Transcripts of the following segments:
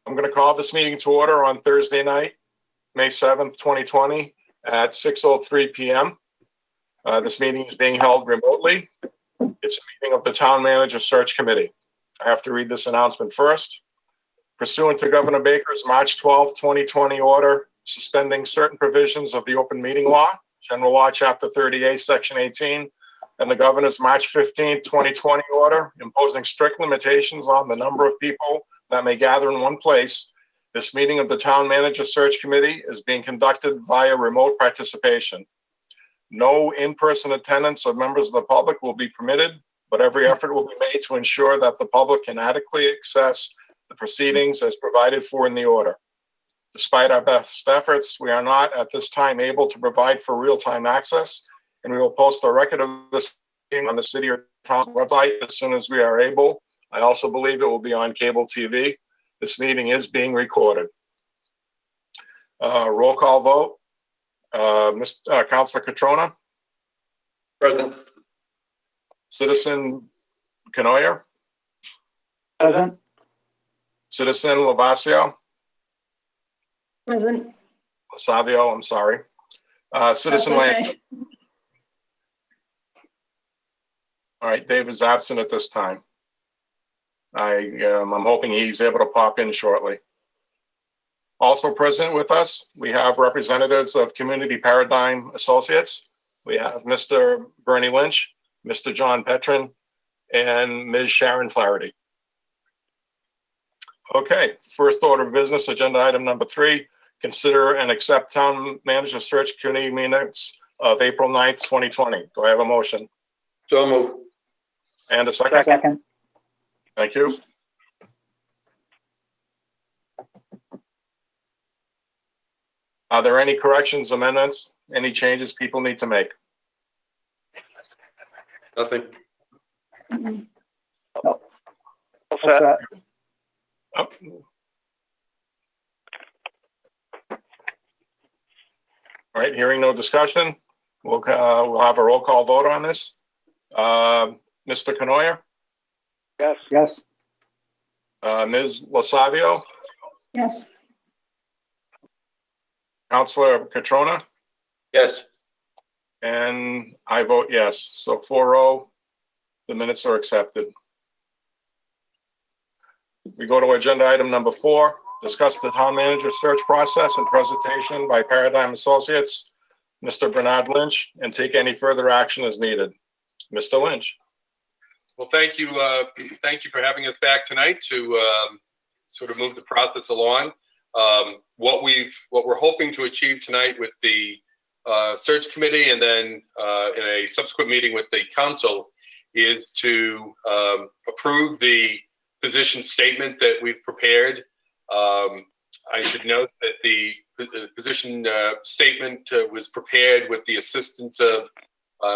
I'm going to call this meeting to order on Thursday night, May 7th, 2020 at 6:03 p.m. This meeting is being held remotely. It's a meeting of the Town Manager Search Committee. I have to read this announcement first. Pursuant to Governor Baker's March 12, 2020 order suspending certain provisions of the Open Meeting Law, General Law, Chapter 38, Section 18, and the Governor's March 15, 2020 order imposing strict limitations on the number of people that may gather in one place, this meeting of the Town Manager Search Committee is being conducted via remote participation. No in-person attendance of members of the public will be permitted, but every effort will be made to ensure that the public can adequately access the proceedings as provided for in the order. Despite our best efforts, we are not at this time able to provide for real-time access, and we will post a record of this meeting on the city or town website as soon as we are able. I also believe it will be on cable TV. This meeting is being recorded. Roll call vote. Councilor Catrona. Present. Citizen Canoyer. Present. Citizen Lavasio. Present. Savio, I'm sorry. Citizen Land. Okay. All right, Dave is absent at this time. I'm hoping he's able to pop in shortly. Also present with us, we have representatives of Community Paradigm Associates. We have Mr. Bernie Lynch, Mr. John Petrin, and Ms. Sharon Flaherty. Okay, first order of business, agenda item number 3, consider and accept Town Manager Search Committee minutes of April 9th, 2020. Do I have a motion? So move. And a second? Second. Thank you. Are there any corrections, amendments, any changes people need to make? Nothing. All set. Oh. All right, hearing no discussion, we'll have a roll call vote on this. Mr. Canoyer? Yes. Yes. Ms. LaSavio? Yes. Councilor Catrona? Yes. And I vote yes. So 4-0, the minutes are accepted. We go to agenda item number 4, discuss the Town Manager search process and presentation by Paradigm Associates, Mr. Bernard Lynch, and take any further action as needed. Mr. Lynch. Well, thank you. Thank you for having us back tonight to sort of move the process along. What we're hoping to achieve tonight with the search committee and then in a subsequent meeting with the council is to approve the position statement that we've prepared. I should note that the position statement was prepared with the assistance of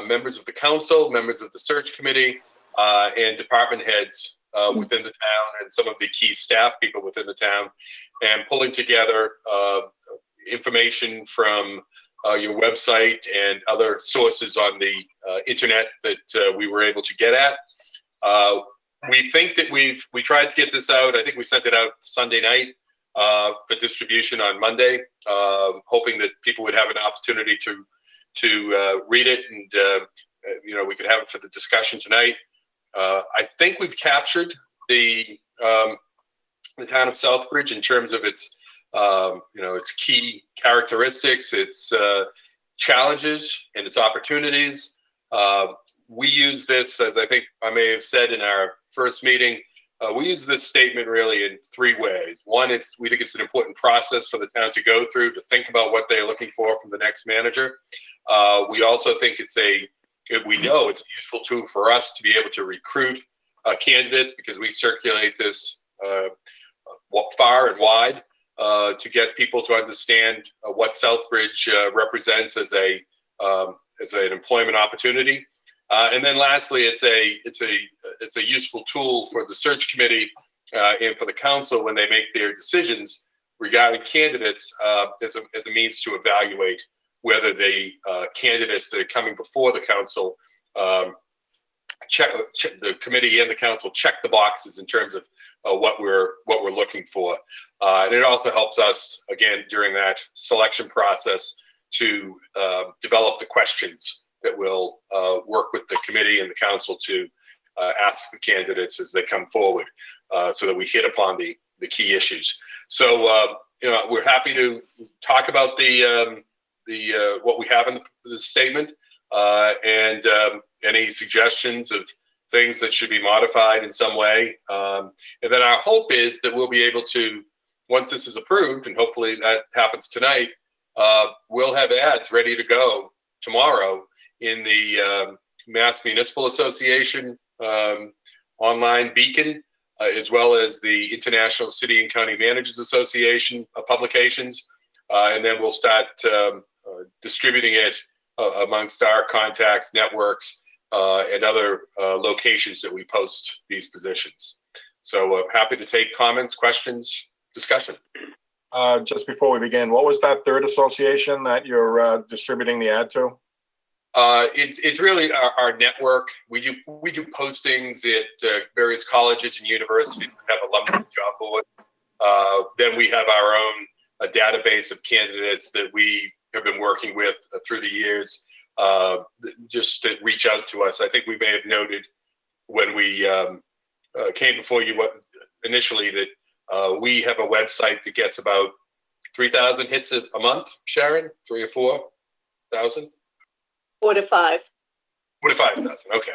members of the council, members of the search committee, and department heads within the town and some of the key staff people within the town, and pulling together information from your website and other sources on the internet that we were able to get at. We think that we tried to get this out. I think we sent it out Sunday night for distribution on Monday, hoping that people would have an opportunity to read it, and we could have it for the discussion tonight. I think we've captured the town of Southbridge in terms of its its key characteristics, its challenges, and its opportunities. We use this, as I think I may have said in our first meeting, we use this statement really in 3 ways. One, we think it's an important process for the town to go through to think about what they're looking for from the next manager. We also think we know it's a useful tool for us to be able to recruit candidates, because we circulate this far and wide to get people to understand what Southbridge represents as an employment opportunity. And then lastly, it's a useful tool for the search committee and for the council when they make their decisions regarding candidates as a means to evaluate whether the candidates that are coming before the council check the committee and the council check the boxes in terms of what we're looking for. And it also helps us, again, during that selection process to develop the questions that will work with the committee and the council to ask the candidates as they come forward, so that we hit upon the key issues. So, we're happy to talk about the what we have in the statement, and any suggestions of things that should be modified in some way. And then our hope is that we'll be able to, once this is approved, and hopefully that happens tonight, we'll have ads ready to go tomorrow in the Mass Municipal Association online beacon, as well as the International City and County Managers Association publications. And then we'll start distributing it amongst our contacts, networks, and other locations that we post these positions. So happy to take comments, questions, discussion. Just before we begin, what was that third association that you're distributing the ad to? It's really our network. We do postings at various colleges and universities. We have a alumni job board. Then we have our own database of candidates that we have been working with through the years, just to reach out to us. I think we may have noted when we came before you initially that we have a website that gets about 3,000 hits a month. Sharon, 3,000 or 4,000? 4 to 5. 4 to 5,000. Okay.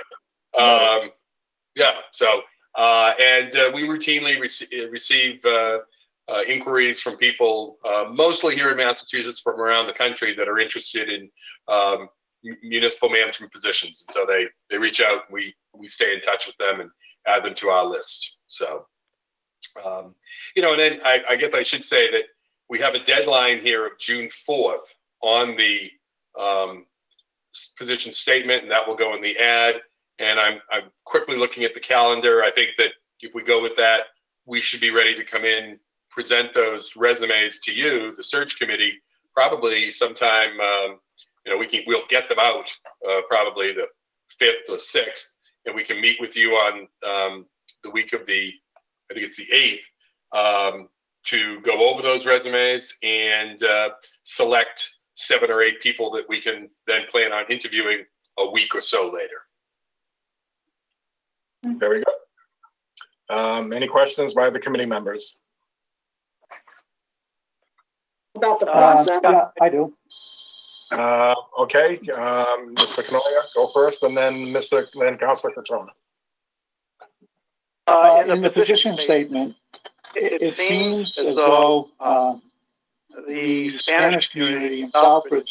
Yeah. So, and we routinely receive inquiries from people, mostly here in Massachusetts, from around the country, that are interested in municipal management positions. And so they reach out. And we stay in touch with them and add them to our list. So, and then I guess I should say that we have a deadline here of June 4th on the position statement, and that will go in the ad. And I'm quickly looking at the calendar. I think that if we go with that, we should be ready to come in, present those resumes to you, the search committee, probably sometime. We'll get them out probably the 5th or 6th, and we can meet with you on the week of I think it's the 8th, to go over those resumes and select 7 or 8 people that we can then plan on interviewing a week or so later. Very good. Any questions by the committee members? About the process. Yeah, I do. Okay, Mr. Canoia, go first, and then Councilor Catrona. In the position statement, it seems as though the Spanish community in Southbridge,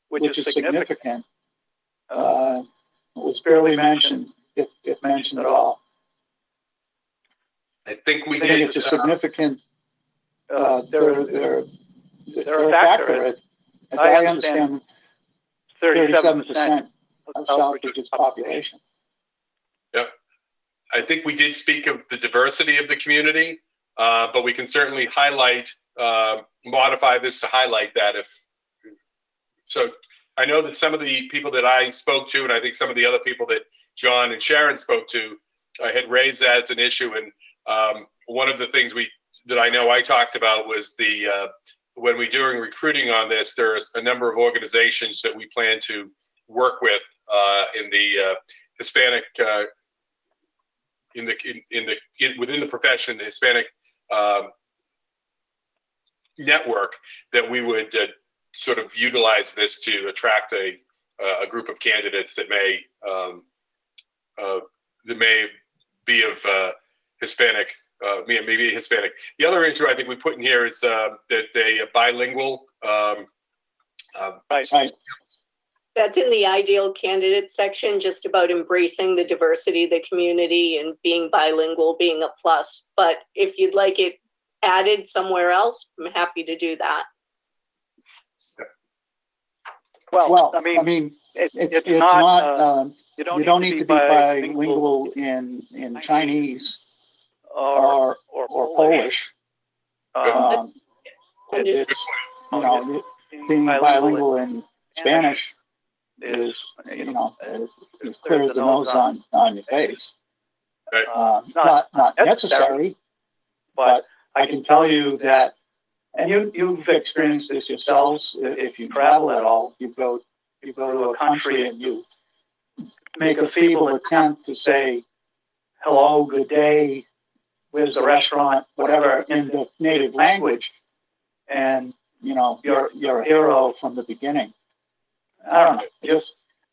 which is significant, was barely mentioned, if mentioned at all. I think we I think did. it's a significant. They're a factor. As I understand, 37% of Southbridge's population. Yep. I think we did speak of the diversity of the community, but we can certainly modify this to highlight that. So I know that some of the people that I spoke to, and I think some of the other people that John and Sharon spoke to, had raised that as an issue. And one of the things that I know I talked about was when we're doing recruiting on this, there's a number of organizations that we plan to work with in the Hispanic within the profession, the Hispanic network, that we would sort of utilize this to attract a group of candidates that may be of Hispanic. Maybe Hispanic. The other issue I think we put in here is that they are bilingual. Right. That's in the ideal candidate section, just about embracing the diversity of the community and being bilingual being a plus. But if you'd like it added somewhere else, I'm happy to do that. Well, I mean, it's not. You don't need to be bilingual in Chinese or Polish. Being bilingual in Spanish is as clear as the nose on your face. Right. Not necessary, but I can tell you that, and you've experienced this yourselves, if you travel at all, you go to a country and you make a feeble attempt to say, hello, good day, where's the restaurant, whatever, in the native language. And, you know, you're a hero from the beginning. I don't know,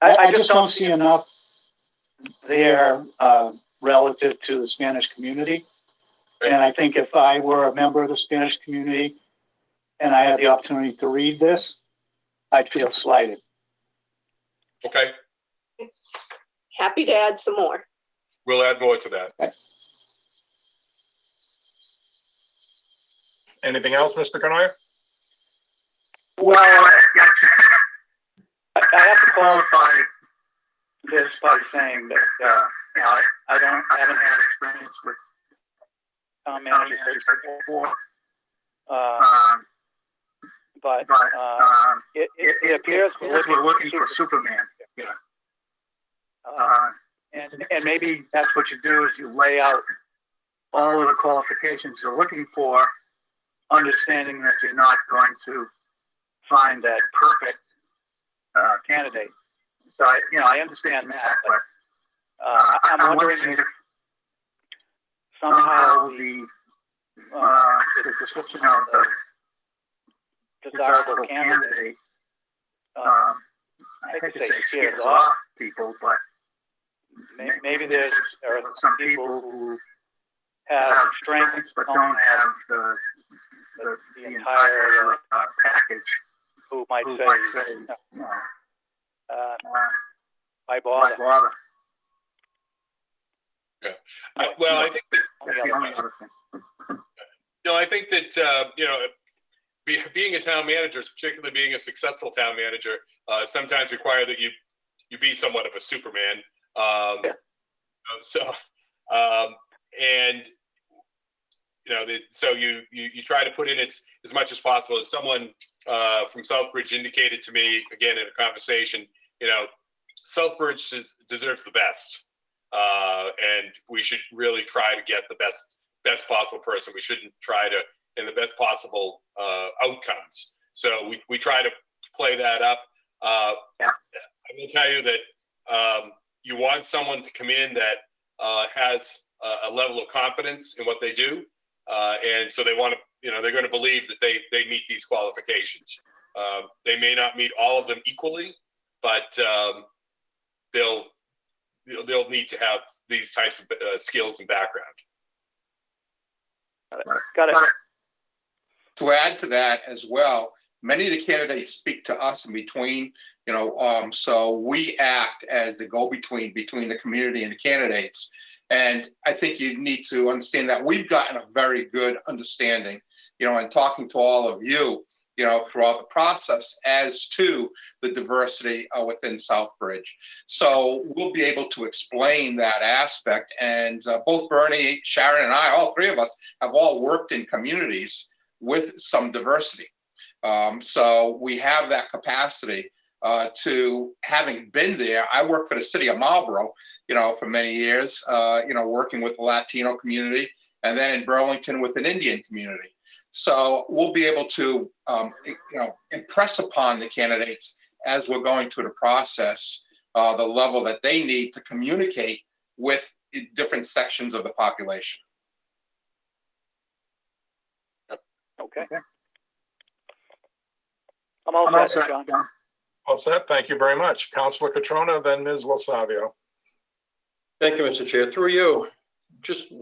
I just don't see enough there relative to the Spanish community. And I think if I were a member of the Spanish community and I had the opportunity to read this, I'd feel slighted. Okay, Happy to add some more. we'll add more to that. Okay. Anything else, Mr. Canoyer? Well, I have to qualify this by saying that you know, I haven't had experience with town managers before, but it appears we're looking for Superman. And maybe that's what you do is you lay out all of the qualifications you're looking for, understanding that you're not going to find that perfect candidate. So I understand that, but I'm wondering if somehow the description of the desirable candidate, I hate to say scares off people, but maybe there are some people who have strengths but don't have the entire package, who might say, why bother? Yeah. Well, I think that, I think that being a town manager, particularly being a successful town manager, sometimes require that you be somewhat of a Superman. So you try to put in as much as possible. As someone from Southbridge indicated to me again in a conversation, Southbridge deserves the best, and we should really try to get the best possible person. We shouldn't try to in the best possible outcomes. So we try to play that up. I will tell you that you want someone to come in that has a level of confidence in what they do, and so they want to, they're going to believe that they meet these qualifications. They may not meet all of them equally, but they'll need to have these types of skills and background. Got it. To add to that as well, many of the candidates speak to us in between, so we act as the go-between between the community and the candidates. And I think you need to understand that we've gotten a very good understanding, and talking to all of you, throughout the process as to the diversity within Southbridge. So we'll be able to explain that aspect. And both Bernie, Sharon, and I, all three of us, have all worked in communities with some diversity. So we have that capacity to, having been there. I worked for the city of Marlborough, for many years, working with the Latino community, and then in Burlington with an Indian community. So we'll be able to, impress upon the candidates as we're going through the process, the level that they need to communicate with different sections of the population. Okay. I'm all set, John. All set. Thank you very much. Councilor Catrona, then Ms. LoSavio. Thank you, Mr. Chair. Through you, just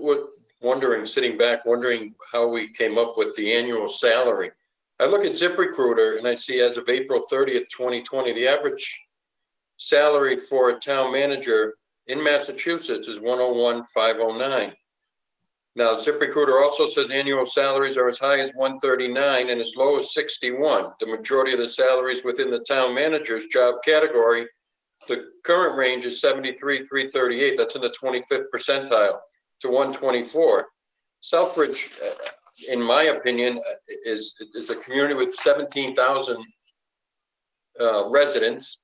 sitting back, wondering how we came up with the annual salary. I look at ZipRecruiter and I see as of April 30th, 2020, the average salary for a town manager in Massachusetts is $101,509. Now, ZipRecruiter also says annual salaries are as high as $139 and as low as $61. The majority of the salaries within the town manager's job category, the current range is $73,338. That's in the 25th percentile to $124. Southbridge, in my opinion, is a community with 17,000 residents,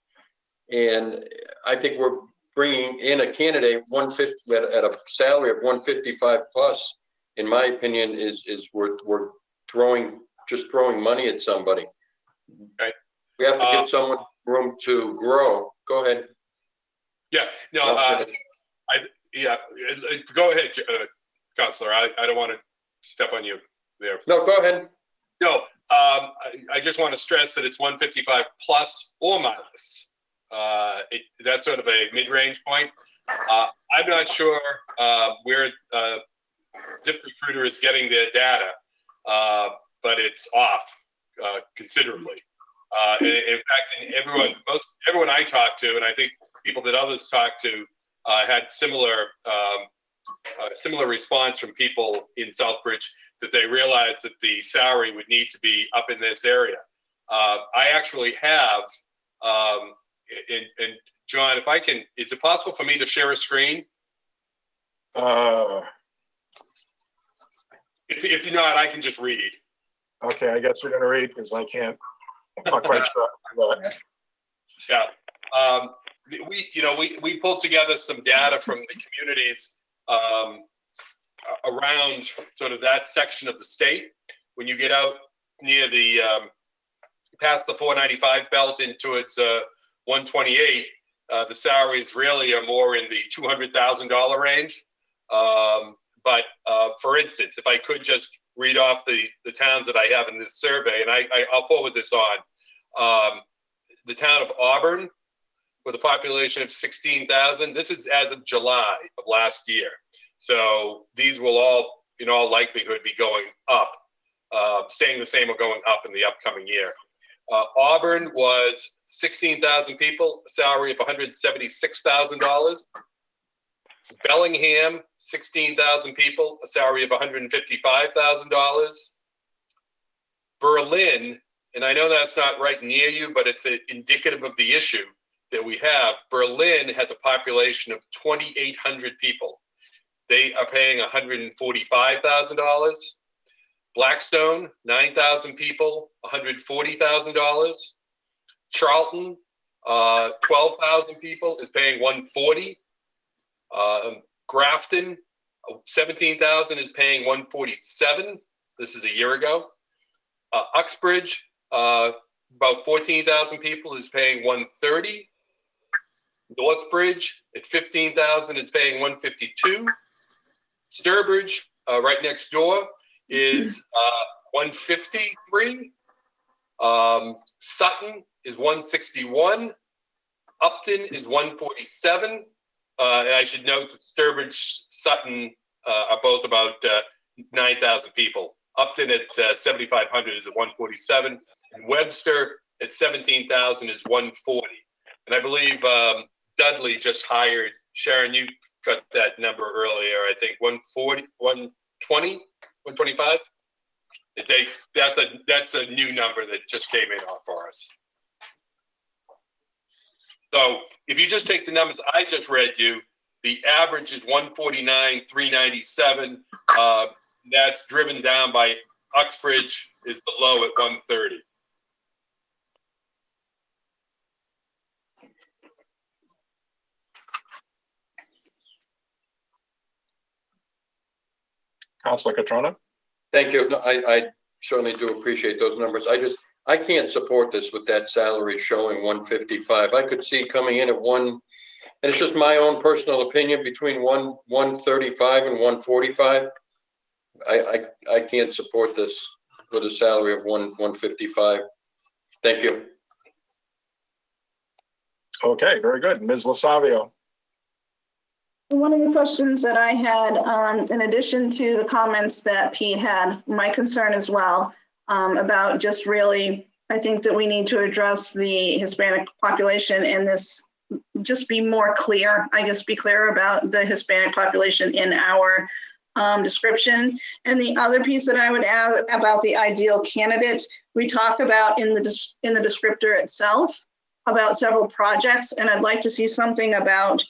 and I think we're bringing in a candidate at a salary of 155 plus in my opinion, is we're just throwing money at somebody. Okay. We have to give someone room to grow. Go ahead. Yeah, no, I'll finish. Go ahead, Counselor. I don't want to step on you there. No, go ahead. No, I just want to stress that it's 155 plus or minus. That's sort of a mid-range point. I'm not sure where ZipRecruiter is getting their data, but it's off considerably. In fact, everyone I talked to, and I think people that others talked to, had similar response from people in Southbridge, that they realized that the salary would need to be up in this area. I actually have, and John, if I can, is it possible for me to share a screen? If not, I can just read. Okay, I guess you're going to read because I can't. I'm not quite sure that. Yeah. We pulled together some data from the communities around sort of that section of the state. When you get out near the past the 495 belt into its 128, the salaries really are more in the $200,000 range. But for instance, if I could just read off the towns that I have in this survey, and I'll forward this on. The town of Auburn, with a population of 16,000. This is as of July of last year. So these will all, in all likelihood, be going up, staying the same or going up in the upcoming year. Auburn was 16,000 people, a salary of $176,000. Bellingham, 16,000 people, a salary of $155,000. Berlin, and I know that's not right near you, but it's indicative of the issue that we have. Berlin has a population of 2,800 people. They are paying $145,000. Blackstone, 9,000 people, $140,000. Charlton, 12,000 people, is paying $140,000. Grafton, 17,000 is paying $147,000. This is a year ago. Uxbridge, about 14,000 people, is paying $130,000. Northbridge at 15,000 is paying $152,000. Sturbridge, right next door, is $153,000. Sutton is $161,000. Upton is $147,000. And I should note that Sturbridge, Sutton are both about 9,000 people. Upton at 7,500 is at $147,000. And Webster at 17,000 is $140,000. And I believe Dudley just hired, Sharon, you got that number earlier, I think 140, 120, 125. That's a new number that just came in for us. So if you just take the numbers I just read you, the average is 149,397. That's driven down by Uxbridge is the low at 130. Councilor Catrona? Thank you. No, I certainly do appreciate those numbers. I can't support this with that salary showing 155. I could see coming in at and it's just my own personal opinion, between 135 and 145. I can't support this with a salary of 155. Thank you. Okay, very good. Ms. LoSavio. One of the questions that I had, in addition to the comments that Pete had, my concern as well, about just really, I think that we need to address the Hispanic population and this, just be more clear, I guess, be clear about the Hispanic population in our description. And the other piece that I would add about the ideal candidate, we talk about in the descriptor itself about several projects, and I'd like to see something about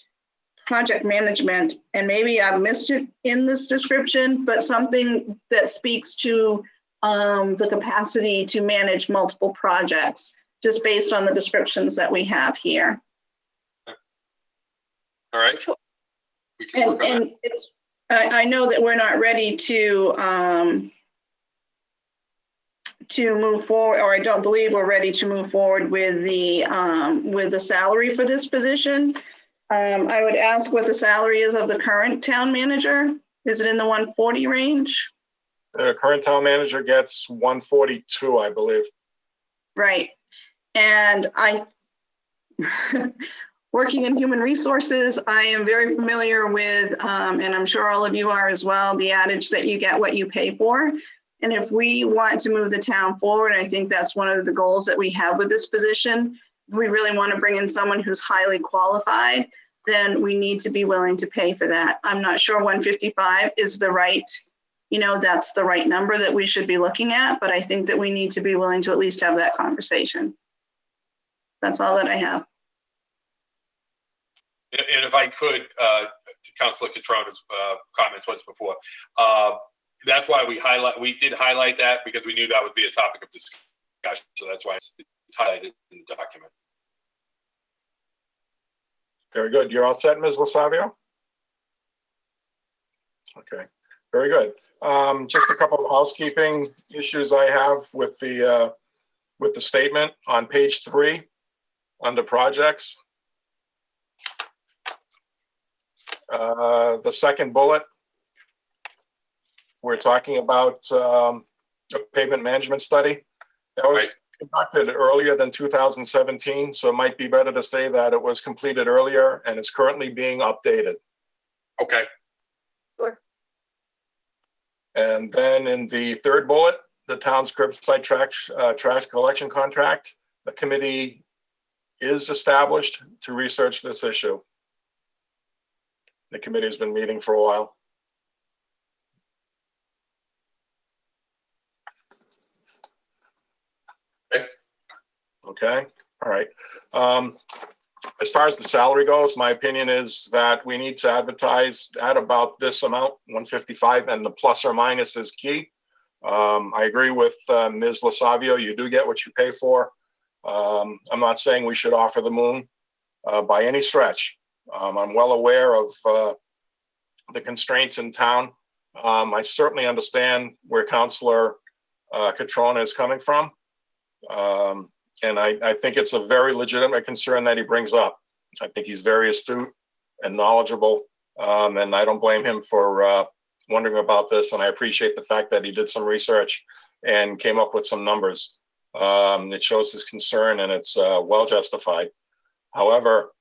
project management, and maybe I missed it in this description, but something that speaks to the capacity to manage multiple projects, just based on the descriptions that we have here. All right. We can work on that. It's I know that we're not ready to move forward, or I don't believe we're ready to move forward with the salary for this position. I would ask what the salary is of the current town manager. Is it in the 140 range? The current town manager gets 142, I believe. Right. And working in human resources, I am very familiar with, and I'm sure all of you are as well, the adage that you get what you pay for. And if we want to move the town forward, I think that's one of the goals that we have with this position. We really want to bring in someone who's highly qualified, then we need to be willing to pay for that. I'm not sure 155 is the right, that's the right number that we should be looking at, but I think that we need to be willing to at least have that conversation. That's all that I have. And if I could, to Councilor Catrona's comments once before, that's why we did highlight that, because we knew that would be a topic of discussion. So that's why it's highlighted in the document. Very good. You're all set, Ms. LoSavio? Okay, very good. Just a couple of housekeeping issues I have with the statement on page 3 under projects. The second bullet, we're talking about a pavement management study that was conducted earlier than 2017, so it might be better to say that it was completed earlier and it's currently being updated. Okay. Sure. And then in the third bullet, the town's curbside trash collection contract, the committee is established to research this issue. The committee has been meeting for a while. Okay, all right. As far as the salary goes, my opinion is that we need to advertise at about this amount, 155, and the plus or minus is key. I agree with Ms. LoSavio. You do get what you pay for. I'm not saying we should offer the moon by any stretch. I'm well aware of the constraints in town. I certainly understand where Councilor Catrona is coming from. And I think it's a very legitimate concern that he brings up. I think he's very astute and knowledgeable. And I don't blame him for wondering about this. And I appreciate the fact that he did some research and came up with some numbers. It shows his concern and it's well justified. However,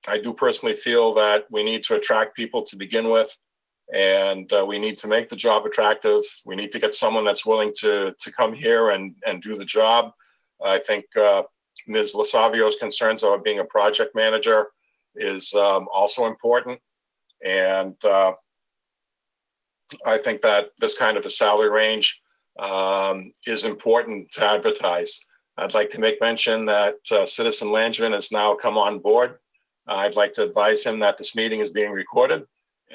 I do personally feel that we need to attract people to begin with, and we need to make the job attractive. We need to get someone that's willing to come here and do the job. I think Ms. LoSavio's concerns about being a project manager is also important. And I think that this kind of a salary range is important to advertise. I'd like to make mention that Citizen Langevin has now come on board. I'd like to advise him that this meeting is being recorded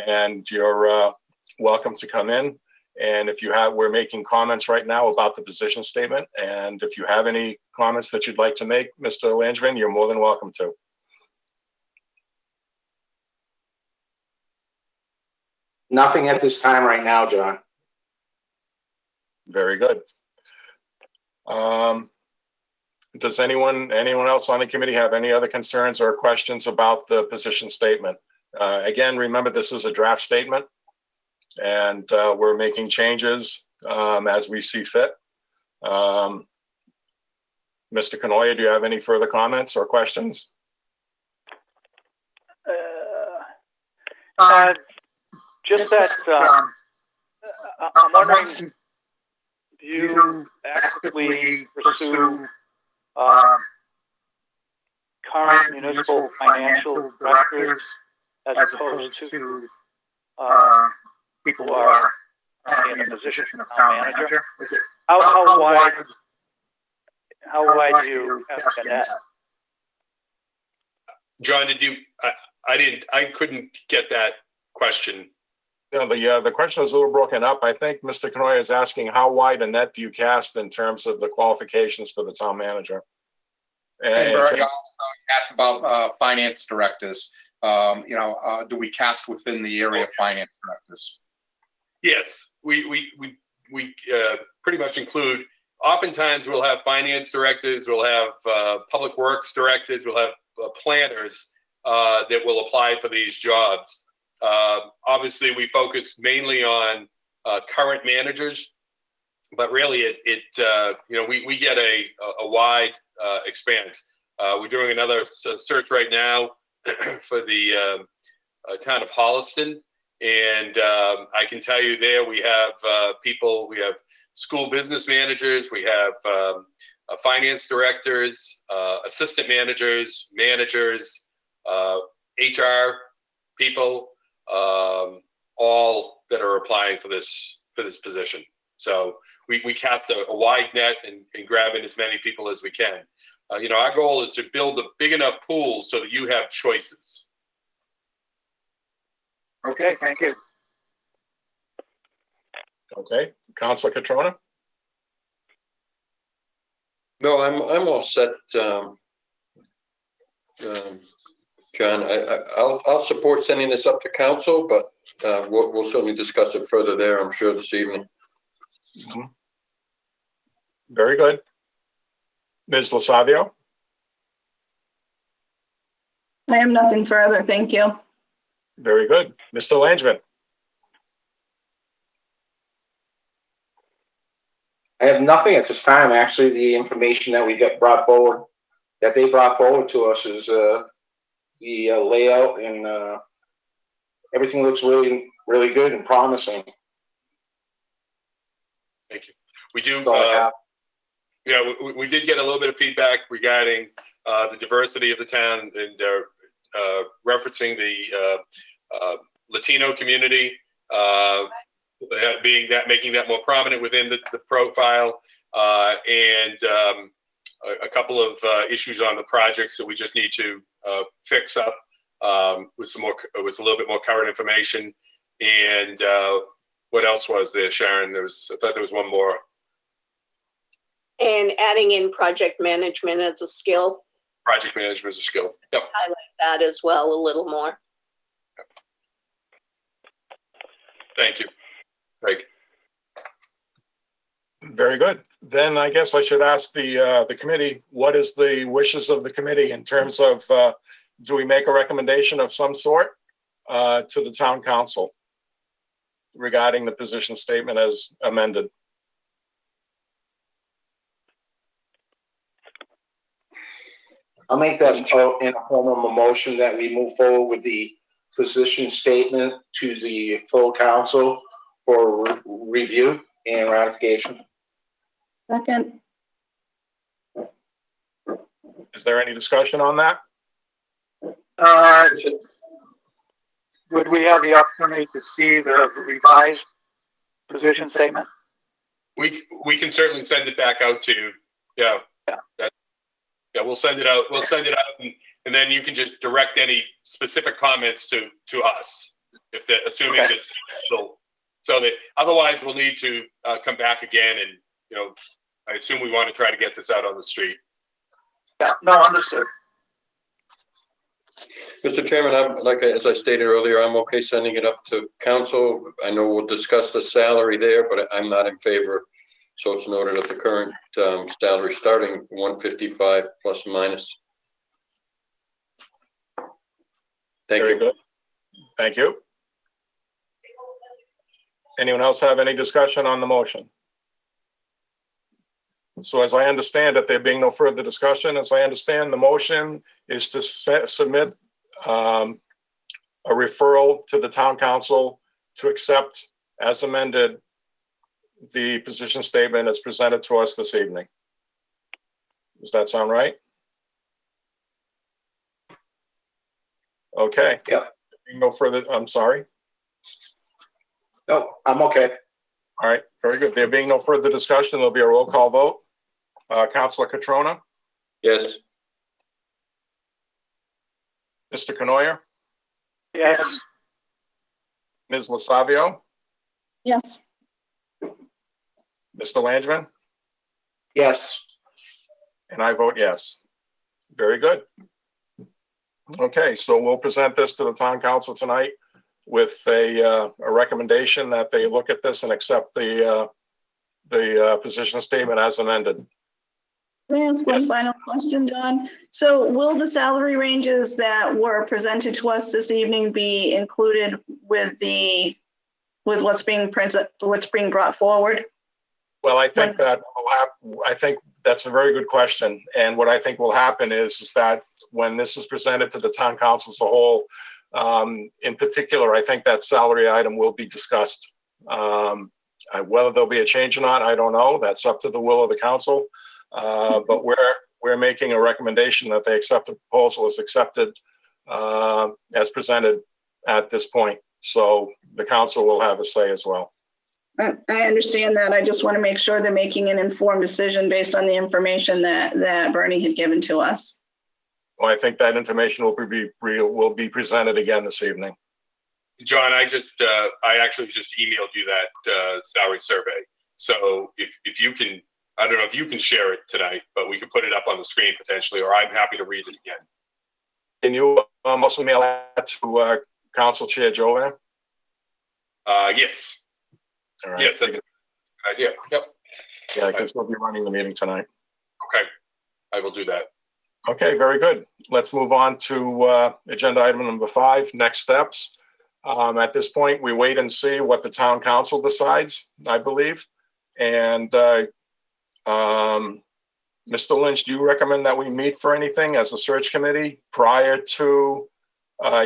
and you're welcome to come in. And if you have, we're making comments right now about the position statement. And if you have any comments that you'd like to make, Mr. Langevin, you're more than welcome to. Nothing at this time right now, John. Very good. Does anyone else on the committee have any other concerns or questions about the position statement? Again, remember, this is a draft statement and we're making changes as we see fit. Mr. Kanoya, do you have any further comments or questions? Just that I'm wondering, do you actively pursue current municipal financial directors as opposed to people who are in a position of town manager? How wide do you have to net? John, I couldn't get that question. No, the question is a little broken up. I think Mr. Kanoya is asking how wide a net do you cast in terms of the qualifications for the town manager? And Bert also asked about finance directors. do we cast within the area of finance directors? Yes, we pretty much include. Oftentimes, we'll have finance directors, we'll have public works directors, we'll have planners that will apply for these jobs. Obviously, we focus mainly on current managers, but really, we get a wide expanse. We're doing another search right now for the town of Holliston. And I can tell you there we have people, we have school business managers, we have finance directors, assistant managers, HR people, all that are applying for this position. So we cast a wide net and grab in as many people as we can. Our goal is to build a big enough pool so that you have choices. Okay, thank you. Okay, Councilor Catrona? No, I'm all set, John. I'll support sending this up to council, but we'll certainly discuss it further there, I'm sure, this evening. Mm-hmm. Very good. Ms. LoSavio? I have nothing further. Thank you. Very good. Mr. Langevin? I have nothing at this time. Actually, the information that we got brought forward, that they brought forward to us is the layout, and everything looks really, really good and promising. Thank you. We do. We did get a little bit of feedback regarding the diversity of the town and referencing the Latino community, making that more prominent within the profile, and a couple of issues on the projects that we just need to fix up with a little bit more current information. And what else was there, Sharon? I thought there was one more. And adding in project management as a skill. Project management as a skill. Yep. Highlight that as well a little more. Thank you, Craig. Very good. Then I guess I should ask the committee, what is the wishes of the committee in terms of, do we make a recommendation of some sort to the town council regarding the position statement as amended? I'll make that in a form of a motion that we move forward with the position statement to the full council for review and ratification. Second. Is there any discussion on that? Would we have the opportunity to see the revised position statement? We can certainly send it back out to you. Yeah. We'll send it out. We'll send it out, and then you can just direct any specific comments to us, if they're assuming Okay. that. So that otherwise we'll need to come back again, and I assume we want to try to get this out on the street. Yeah, no, understood. Mr. Chairman, as I stated earlier, I'm okay sending it up to council. I know we'll discuss the salary there, but I'm not in favor. So it's noted at the current salary starting 155 plus minus. Thank Very you. good. Thank you. Anyone else have any discussion on the motion? So as I understand it, there being no further discussion, as I understand, the motion is to submit a referral to the town council to accept as amended the position statement as presented to us this evening. Does that sound right? Okay. Yep. No further, I'm sorry. No, I'm okay. All right, very good. There being no further discussion, there'll be a roll call vote. Councilor Catrona, Yes. Mr. Canoyer, Yes. Ms. LoSavio, Yes. Mr. Langevin, Yes. and I vote yes. Very good. Okay, so we'll present this to the town council tonight with a recommendation that they look at this and accept the position statement as amended. Can I ask one Yes. final question, John? So will the salary ranges that were presented to us this evening be included with what's being brought forward? Well, I think that will happen. I think that's a very good question. And what I think will happen is that when this is presented to the town council as a whole, in particular, I think that salary item will be discussed. Whether there'll be a change or not, I don't know. That's up to the will of the council. But we're making a recommendation that they accept the proposal as accepted as presented at this point. So the council will have a say as well. I understand that. I just want to make sure they're making an informed decision based on the information that Bernie had given to us. Well, I think that information will be presented again this evening. John, I actually just emailed you that salary survey. So if you can, I don't know if you can share it tonight, but we can put it up on the screen potentially, or I'm happy to read it again. Can you also mail that to Council Chair Jovan? Yes. All right. Yes, that's a good idea. Yep. Yeah, because we'll be running the meeting tonight. Okay. I will do that. Okay, very good. Let's move on to agenda item number 5, next steps. At this point, we wait and see what the town council decides, I believe. And Mr. Lynch, do you recommend that we meet for anything as a search committee prior to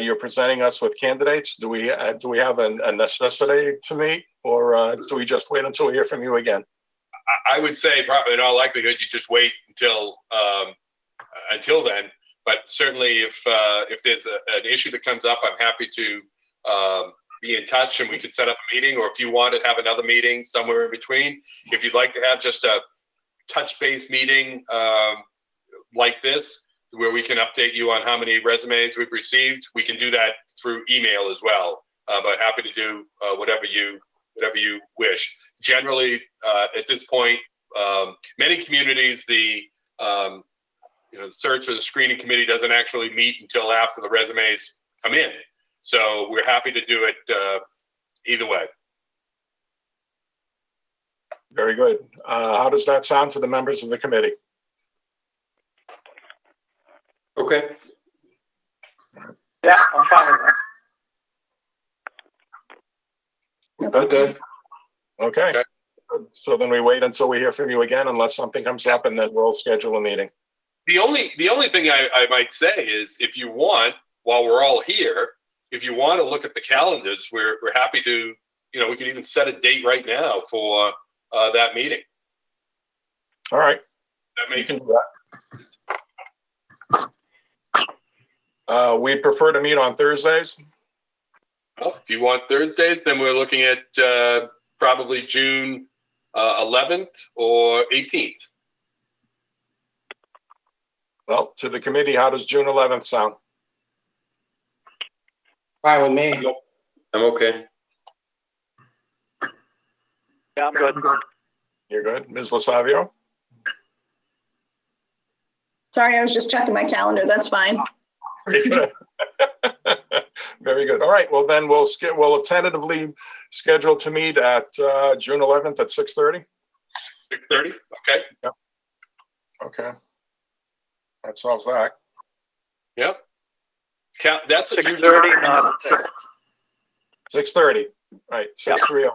you're presenting us with candidates? Do we have a necessity to meet, or do we just wait until we hear from you again? I would say probably in all likelihood, you just wait until then. But certainly if there's an issue that comes up, I'm happy to be in touch and we could set up a meeting, or if you want to have another meeting somewhere in between. If you'd like to have just a touch base meeting like this, where we can update you on how many resumes we've received, we can do that through email as well. But happy to do whatever you wish. Generally, at this point, many communities, the search or the screening committee doesn't actually meet until after the resumes come in. So we're happy to do it either way. Very good. How does that sound to the members of the committee? Okay. Yeah, I'm fine with that. Good. Okay. Okay. So then we wait until we hear from you again, unless something comes up, and then we'll schedule a meeting. The only thing I might say is, if you want, while we're all here, if you want to look at the calendars, we're happy to, we can even set a date right now for that meeting. All right. That You can do that. We prefer to meet on Thursdays. Well, if you want Thursdays, then we're looking at probably June 11th or 18th. Well, to the committee, how does June 11th sound? Fine with me. I'm okay. Yeah, I'm good. You're good. Ms. LoSavio? Sorry, I was just checking my calendar. That's fine. Very good. Very good. All right. Well, then we'll tentatively schedule to meet at June 11th at 6:30. 6:30. Okay. Yep. Okay. That solves that. Yep. That's 6:30. 6:30. Right. 6:30.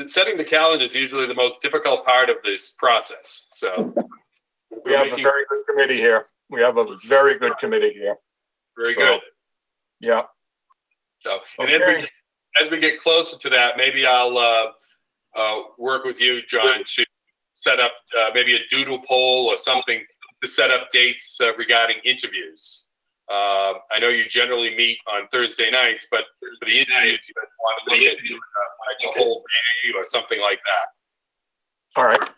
Setting the calendar is usually the most difficult part of this process. So We have a very good committee here. Very good. Yeah. So, and Okay. as we get closer to that, maybe I'll work with you, John, to set up maybe a doodle poll or something to set up dates regarding interviews. I know you generally meet on Thursday nights, but for the interviews, you want to look at like a whole day or something like that. All right.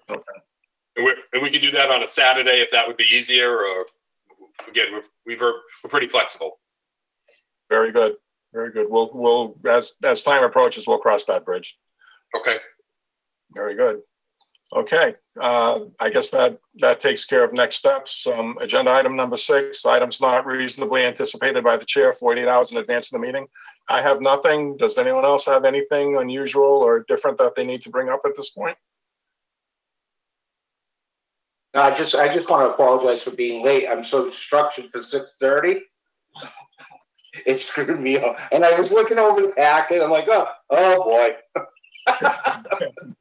Okay. And we can do that on a Saturday if that would be easier. Or again, we're pretty flexible. Very good. Very good. We'll as time approaches, we'll cross that bridge. Okay. Very good. Okay, I guess that takes care of next steps. Agenda item number 6, items not reasonably anticipated by the chair 48 hours in advance of the meeting. I have nothing. Does anyone else have anything unusual or different that they need to bring up at this point? No, I just want to apologize for being late. I'm so structured for 6:30. It screwed me up. And I was looking over the packet. I'm like, oh boy.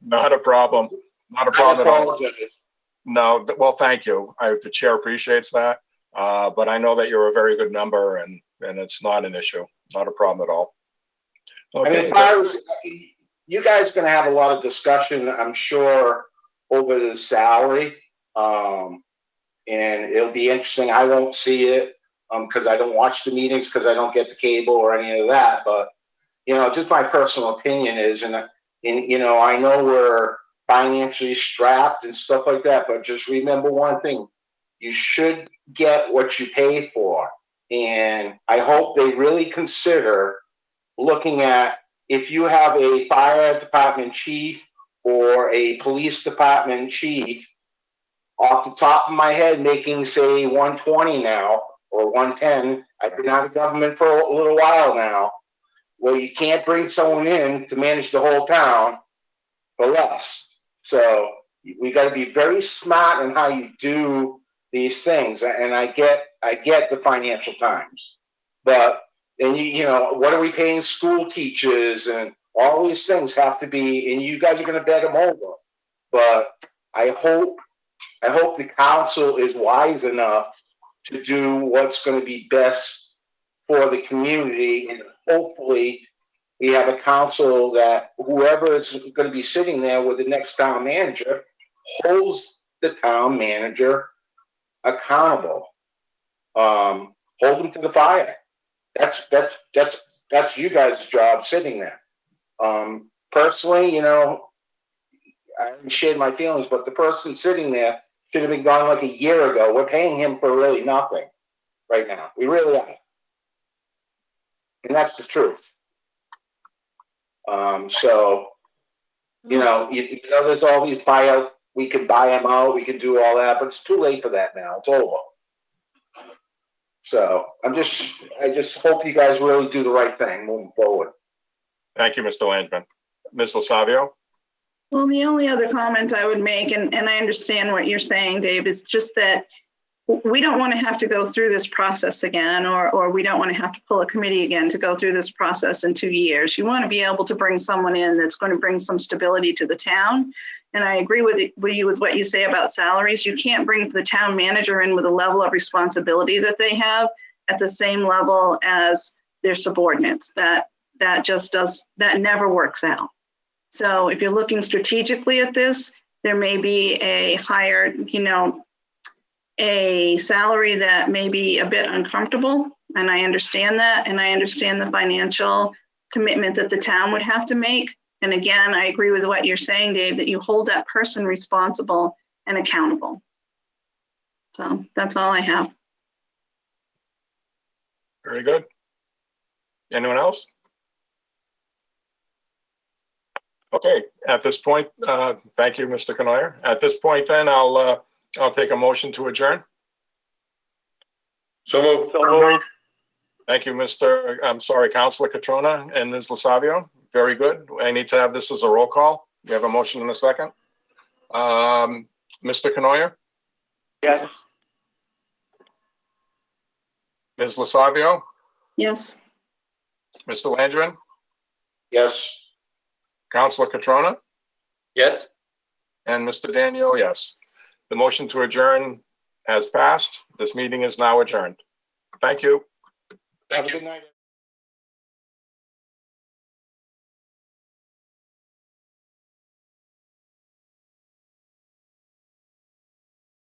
Not a problem. Not a problem at all. No, well, thank you. The chair appreciates that. But I know that you're a very good number, and it's not an issue. Not a problem at all. Okay. I mean, you guys are going to have a lot of discussion, I'm sure, over the salary. And it'll be interesting. I won't see it because I don't watch the meetings because I don't get the cable or any of that. But, just my personal opinion is, and I know we're financially strapped and stuff like that, but just remember one thing. You should get what you pay for. And I hope they really consider looking at if you have a fire department chief or a police department chief, off the top of my head, making, say, 120 now or 110. I've been out of government for a little while now. Well, you can't bring someone in to manage the whole town for less. So we got to be very smart in how you do these things. And I get the financial times, but then what are we paying school teachers, and all these things have to be, and you guys are going to bet them over. But I hope the council is wise enough to do what's going to be best for the community, and hopefully we have a council that whoever is going to be sitting there with the next town manager holds the town manager accountable. Hold them to the fire. That's you guys' job sitting there. Personally, I haven't shared my feelings, but the person sitting there should have been gone like a year ago. We're paying him for really nothing right now. We really are. And that's the truth. So, there's all these buyout. We can buy them out. We can do all that, but it's too late for that now. It's over. So I just hope you guys really do the right thing moving forward. Thank you, Mr. Langman. Ms. LoSavio? Well, the only other comment I would make, and I understand what you're saying, Dave, is just that we don't want to have to go through this process again, or we don't want to have to pull a committee again to go through this process in 2 years. You want to be able to bring someone in that's going to bring some stability to the town. And I agree with you with what you say about salaries. You can't bring the town manager in with a level of responsibility that they have at the same level as their subordinates. That never works out. So if you're looking strategically at this, there may be a higher, a salary that may be a bit uncomfortable. And I understand that. And I understand the financial commitment that the town would have to make. And again, I agree with what you're saying, Dave, that you hold that person responsible and accountable. So that's all I have. Very good. Anyone else? Okay, at this point, thank you, Mr. Canoyer. At this point, then, I'll take a motion to adjourn. So moved. Thank you, Councilor Catrona and Ms. LoSavio. Very good. I need to have this as a roll call. We have a motion in a second. Mr. Canoyer? Yes. Ms. LoSavio? Yes. Mr. Landrin? Yes. Councilor Catrona? Yes. And Mr. Daniel, yes. The motion to adjourn has passed. This meeting is now adjourned. Thank you. Thank Have a you. good night.